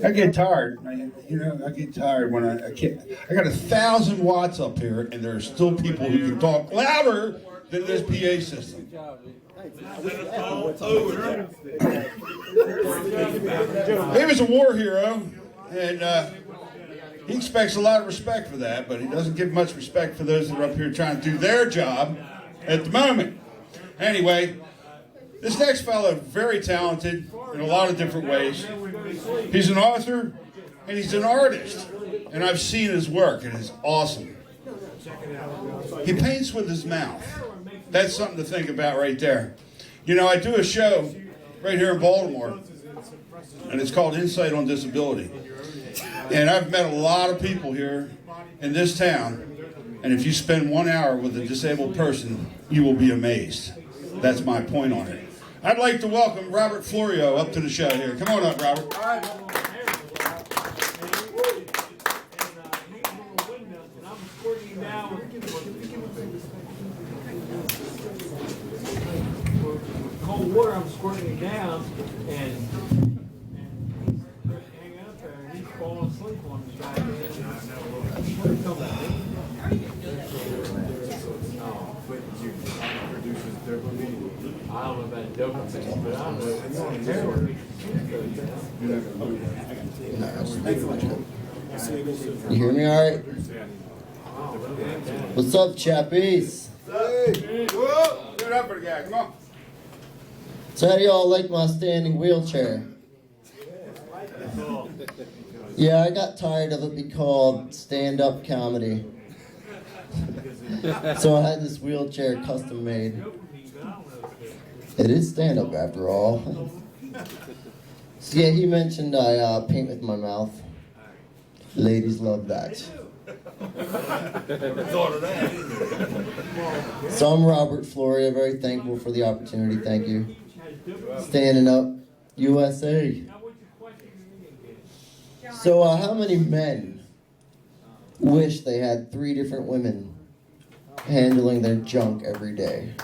I get tired. I get tired when I can't. I got 1,000 watts up here, and there are still people who can talk louder than this PA system. He was a war hero, and he expects a lot of respect for that, but he doesn't give much respect for those that are up here trying to do their job at the moment. Anyway, this next fellow is very talented in a lot of different ways. He's an author, and he's an artist, and I've seen his work, and it's awesome. He paints with his mouth. That's something to think about right there. You know, I do a show right here in Baltimore, and it's called Insight on Disability. And I've met a lot of people here in this town, and if you spend 1 hour with a disabled person, you will be amazed. That's my point on it. I'd like to welcome Robert Florio up to the show here. Come on up, Robert. Cold water, I'm squirting it down, and he's hanging up there, and he's falling asleep on his back. I don't know about dopamine, but I don't know. You hear me all right? What's up, Chappies? Hey! Whoa! Give it up for the guy, come on. So how do y'all like my standing wheelchair? Yeah, I got tired of it being called stand-up comedy. So I had this wheelchair custom made. It is stand-up after all. So yeah, he mentioned I paint with my mouth. Ladies love that. Thought of that. So I'm Robert Florio, very thankful for the opportunity, thank you. Standing up, USA. So how many men wish they had 3 different women handling their junk every day?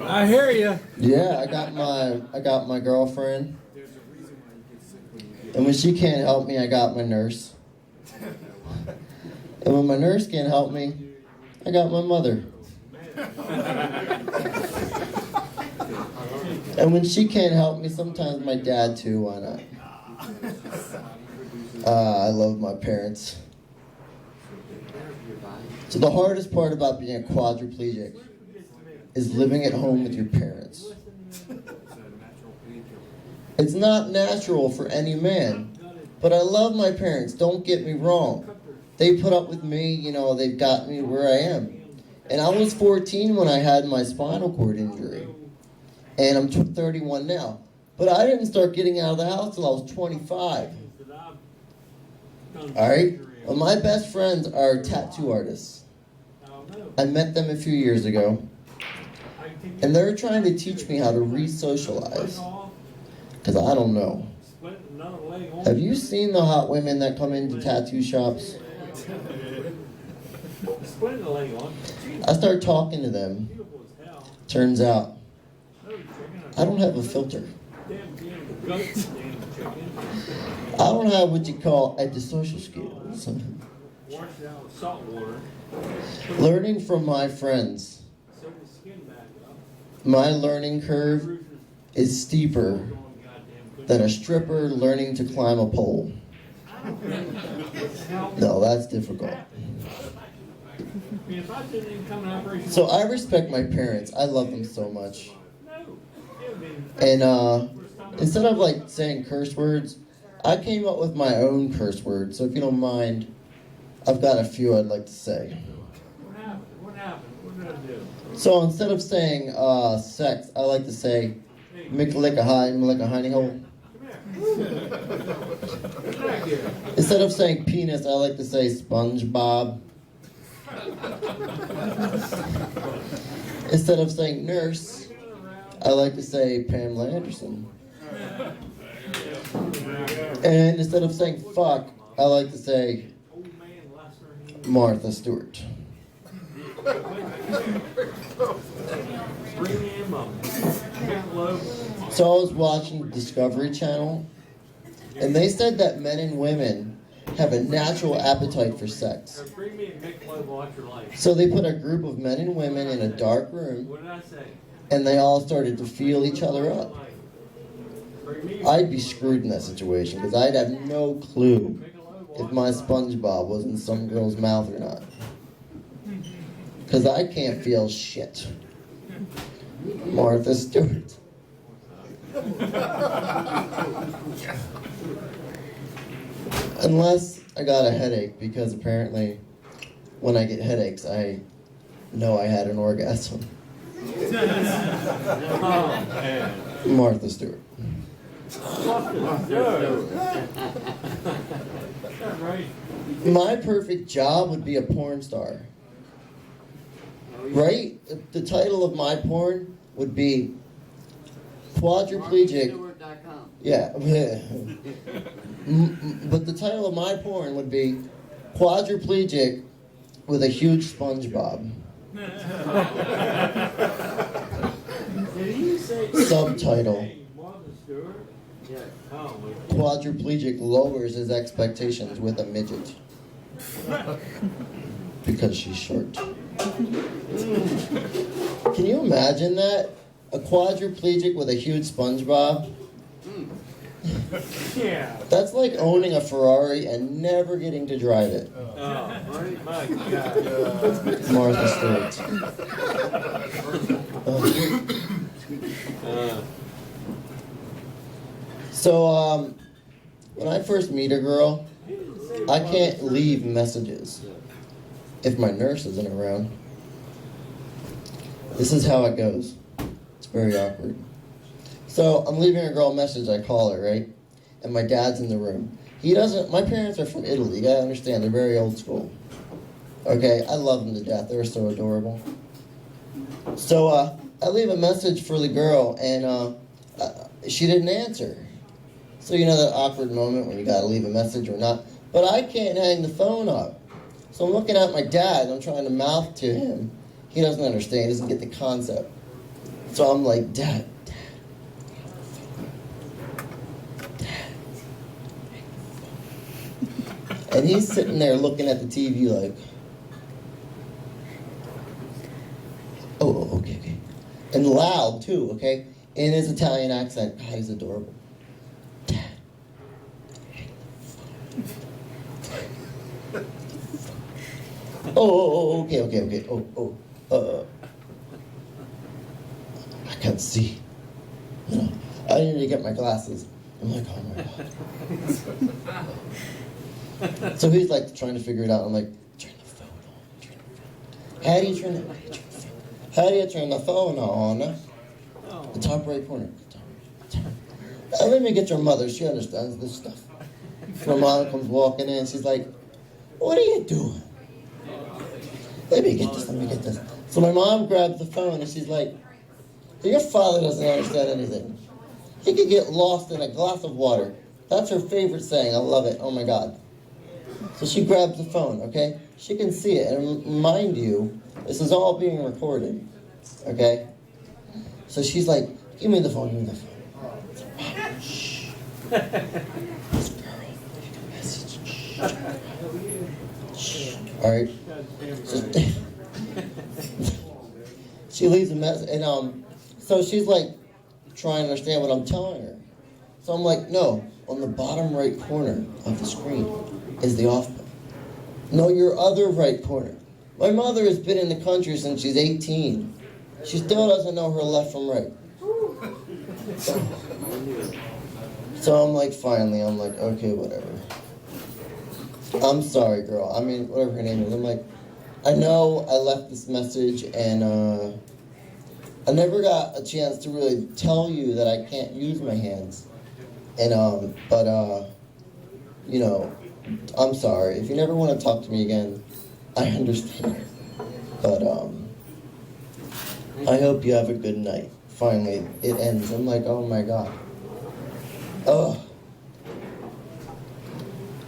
I hear you. Yeah, I got my girlfriend. And when she can't help me, I got my nurse. And when my nurse can't help me, I got my mother. And when she can't help me, sometimes my dad too, why not? I love my parents. So the hardest part about being a quadriplegic is living at home with your parents. It's not natural for any man, but I love my parents, don't get me wrong. They put up with me, you know, they've got me where I am. And I was 14 when I had my spinal cord injury. And I'm 31 now. But I didn't start getting out of the house till I was 25. Alright? Well, my best friends are tattoo artists. I met them a few years ago. And they're trying to teach me how to re-socialize. Because I don't know. Have you seen the hot women that come into tattoo shops? I start talking to them. Turns out, I don't have a filter. I don't have what you call antisocial skills. Learning from my friends. My learning curve is steeper than a stripper learning to climb a pole. No, that's difficult. So I respect my parents. I love them so much. And instead of like saying curse words, I came up with my own curse words. So if you don't mind, I've got a few I'd like to say. What happened? What did I do? So instead of saying sex, I like to say Mick-a-lick-a-high, hole. Instead of saying penis, I like to say SpongeBob. Instead of saying nurse, I like to say Pamela Anderson. And instead of saying fuck, I like to say Martha Stewart. So I was watching the Discovery Channel, and they said that men and women have a natural appetite for sex. Bring me a Michelob Ultra Light. So they put a group of men and women in a dark room, What did I say? and they all started to feel each other up. I'd be screwed in that situation, because I'd have no clue if my SpongeBob was in some girl's mouth or not. Because I can't feel shit. Martha Stewart. Unless I got a headache, because apparently when I get headaches, I know I had an orgasm. Martha Stewart. My perfect job would be a porn star. Right? The title of my porn would be Quadriplegic. Yeah. But the title of my porn would be Quadriplegic with a huge SpongeBob. Subtitle: Quadriplegic lowers his expectations with a midget. Because she's short. Can you imagine that? A quadriplegic with a huge SpongeBob? Yeah. That's like owning a Ferrari and never getting to drive it. Oh, my God. Martha Stewart. So, when I first meet a girl, I can't leave messages if my nurse isn't around. This is how it goes. It's very awkward. So I'm leaving a girl a message, I call her, right? And my dad's in the room. My parents are from Italy, you gotta understand, they're very old school. Okay, I love them to death, they're so adorable. So I leave a message for the girl, and she didn't answer. So you know that awkward moment when you gotta leave a message or not. But I can't hang the phone up. So I'm looking at my dad, and I'm trying to mouth to him. He doesn't understand, he doesn't get the concept. So I'm like, Dad. And he's sitting there looking at the TV like, oh, okay. And loud too, okay? In his Italian accent. God, he's adorable. Dad. Okay. I can't see. You know, I need to get my glasses. I'm like, oh my God. So he's like trying to figure it out. I'm like, turn the phone on. How do you turn the phone on? The top right corner. Let me get your mother. She understands this stuff. My mom comes walking in. She's like, what are you doing? Let me get this. So my mom grabs the phone and she's like, your father doesn't understand anything. He could get lost in a glass of water. That's her favorite saying. I love it. Oh my God. So she grabs the phone, okay? She can see it. And mind you, this is all being recorded, okay? So she's like, give me the phone. Shh. This girl, leave a message. Shh. All right? So, she leaves a message, and so she's like trying to understand what I'm telling her. So I'm like, no, on the bottom right corner of the screen is the off button. No, your other right corner. My mother has been in the country since she's 18. She still doesn't know her left from right. So I'm like, finally, okay, whatever. I'm sorry, girl. I mean, whatever her name is. I'm like, I know I left this message, and I never got a chance to really tell you that I can't use my hands. And, you know, I'm sorry. If you never want to talk to me again, I understand. But, I hope you have a good night. Finally, it ends. I'm like, oh my God. Oh.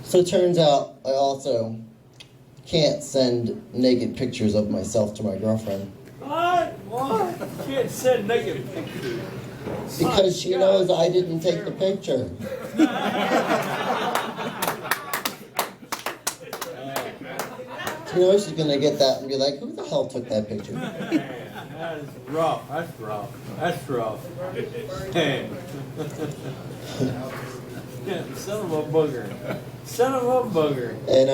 So it turns out I also can't send naked pictures of myself to my girlfriend. What? You can't send naked pictures. Because she knows I didn't take the picture. She knows she's gonna get that and be like, who the hell took that picture? That is rough. That's rough. That's rough. Damn. Son of a booger. Son of a booger. And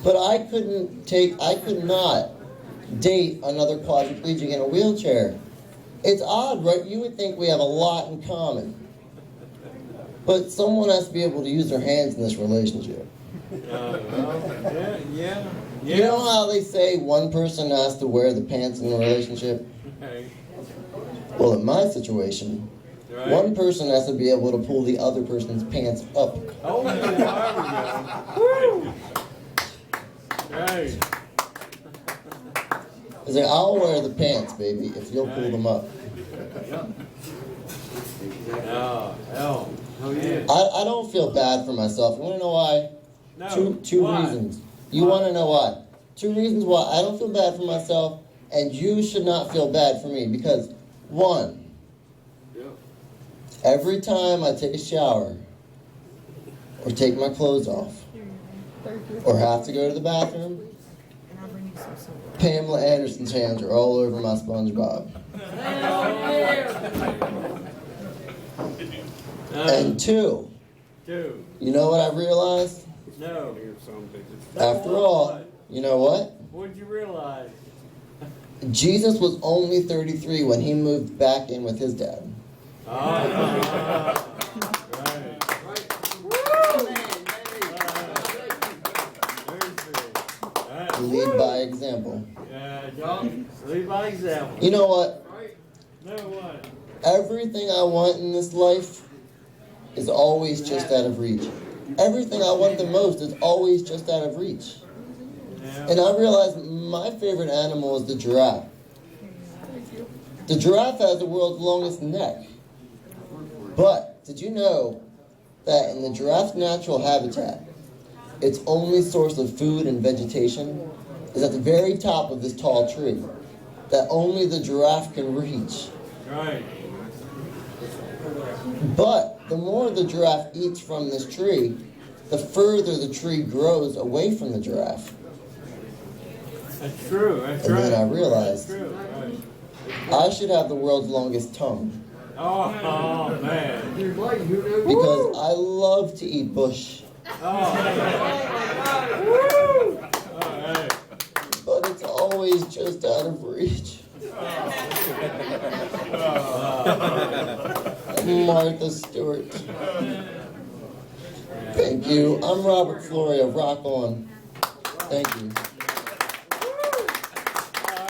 but I could not date another quadriplegic in a wheelchair. It's odd, right? You would think we have a lot in common. But someone has to be able to use their hands in this relationship. Yeah. You know how they say one person has to wear the pants in the relationship? Okay. Well, in my situation, Right. one person has to be able to pull the other person's pants up. Oh, there we go. Woo! Right. I say, I'll wear the pants, baby, if you'll pull them up. Oh, yeah. I don't feel bad for myself. You want to know why? No. Two Why? reasons. You want to know why? 2 reasons why I don't feel bad for myself, and you should not feel bad for me. Because, 1, every time I take a shower, or take my clothes off, or have to go to the bathroom, Pamela Anderson's hands are all over my SpongeBob. And 2, you know what I've realized? No. After all, you know what? What'd you realize? Jesus was only 33 when he moved back in with his dad. Right. Lead by example. Yeah, John, lead by example. You know what? No what? Everything I want in this life is always just out of reach. Everything I want the most is always just out of reach. And I realized my favorite animal is the giraffe. The giraffe has the world's longest neck. But did you know that in the giraffe's natural habitat, its only source of food and vegetation is at the very top of this tall tree that only the giraffe can reach? Right. But the more the giraffe eats from this tree, the further the tree grows away from the giraffe. That's true. That's And right. then I realized That's true. Right. I should have the world's longest tongue Oh, man. because I love to eat bush, Oh, right. but it's always just out of reach. Martha Stewart. Thank you. I'm Robert Florio. Rock on. Thank you.